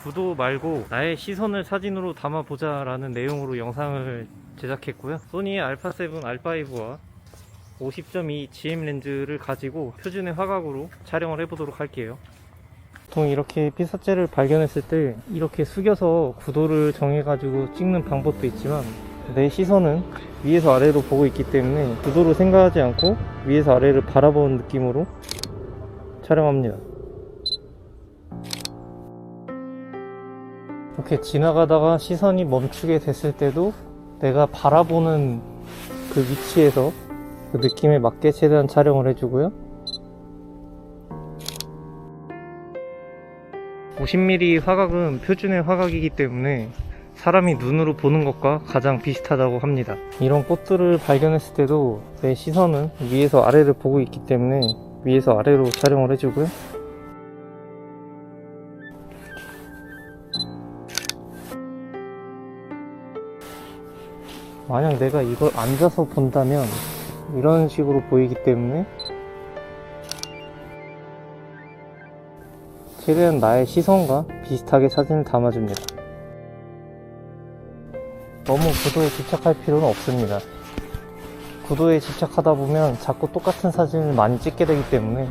구도 말고 나의 시선을 사진으로 담아보자 라는 내용으로 영상을 제작했고요. 소니의 알파7 R5와 50.2 GM 렌즈를 가지고 표준의 화각으로 촬영을 해보도록 할게요. 보통 이렇게 피사체를 발견했을 때 이렇게 숙여서 구도를 정해가지고 찍는 방법도 있지만, 내 시선은 위에서 아래로 보고 있기 때문에 구도를 생각하지 않고 위에서 아래를 바라보는 느낌으로 촬영합니다. 이렇게 지나가다가 시선이 멈추게 됐을 때도 내가 바라보는 그 위치에서 그 느낌에 맞게 최대한 촬영을 해주고요. 50mm 화각은 표준의 화각이기 때문에 사람이 눈으로 보는 것과 가장 비슷하다고 합니다. 이런 꽃들을 발견했을 때도 내 시선은 위에서 아래를 보고 있기 때문에 위에서 아래로 촬영을 해주고요. 만약 내가 이걸 앉아서 본다면 이런 식으로 보이기 때문에 최대한 나의 시선과 비슷하게 사진을 담아줍니다. 너무 구도에 집착할 필요는 없습니다. 구도에 집착하다 보면 자꾸 똑같은 사진을 많이 찍게 되기 때문에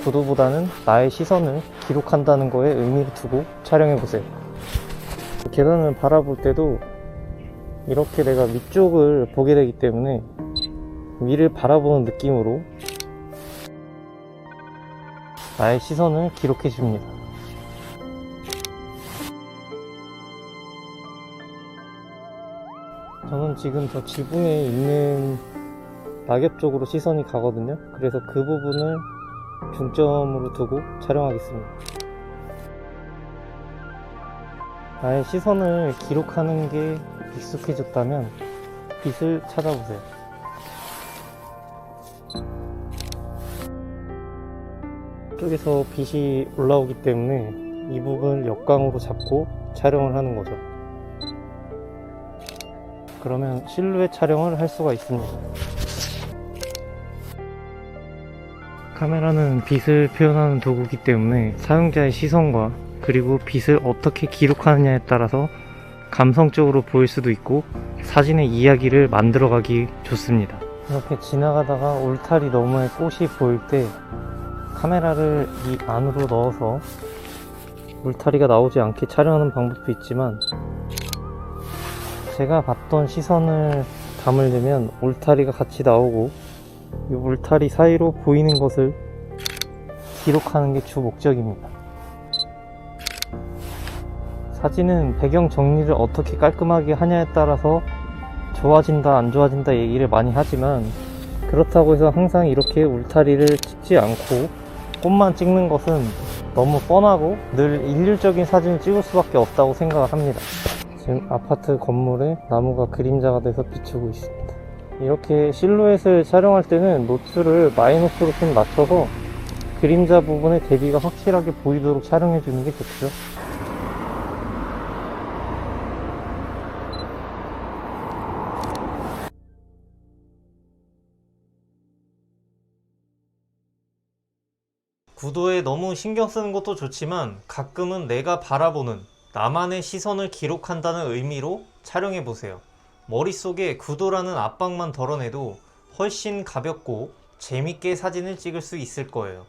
구도보다는 나의 시선을 기록한다는 거에 의미를 두고 촬영해보세요. 계단을 바라볼 때도 이렇게 내가 위쪽을 보게 되기 때문에 위를 바라보는 느낌으로 나의 시선을 기록해 줍니다. 저는 지금 저 지붕에 있는 낙엽 쪽으로 시선이 가거든요. 그래서 그 부분을 중점으로 두고 촬영하겠습니다. 나의 시선을 기록하는 게 익숙해졌다면 빛을 찾아보세요. 이쪽에서 빛이 올라오기 때문에 이 부분을 역광으로 잡고 촬영을 하는 거죠. 그러면 실루엣 촬영을 할 수가 있습니다. 카메라는 빛을 표현하는 도구이기 때문에 사용자의 시선과 그리고 빛을 어떻게 기록하느냐에 따라서 감성적으로 보일 수도 있고 사진의 이야기를 만들어가기 좋습니다. 이렇게 지나가다가 울타리 너머에 꽃이 보일 때 카메라를 이 안으로 넣어서 울타리가 나오지 않게 촬영하는 방법도 있지만, 제가 봤던 시선을 담으려면 울타리가 같이 나오고 이 울타리 사이로 보이는 것을 기록하는 게 주 목적입니다. 사진은 배경 정리를 어떻게 깔끔하게 하냐에 따라서 좋아진다 안 좋아진다 얘기를 많이 하지만, 그렇다고 해서 항상 이렇게 울타리를 찍지 않고 꽃만 찍는 것은 너무 뻔하고 늘 일률적인 사진을 찍을 수밖에 없다고 생각을 합니다. 지금 아파트 건물에 나무가 그림자가 돼서 비추고 있습니다. 이렇게 실루엣을 촬영할 때는 노출을 마이너스로 좀 낮춰서 그림자 부분의 대비가 확실하게 보이도록 촬영해 주는 게 좋죠. 구도에 너무 신경 쓰는 것도 좋지만 가끔은 내가 바라보는 나만의 시선을 기록한다는 의미로 촬영해 보세요. 머릿속에 구도라는 압박만 덜어내도 훨씬 가볍고 재밌게 사진을 찍을 수 있을 거예요.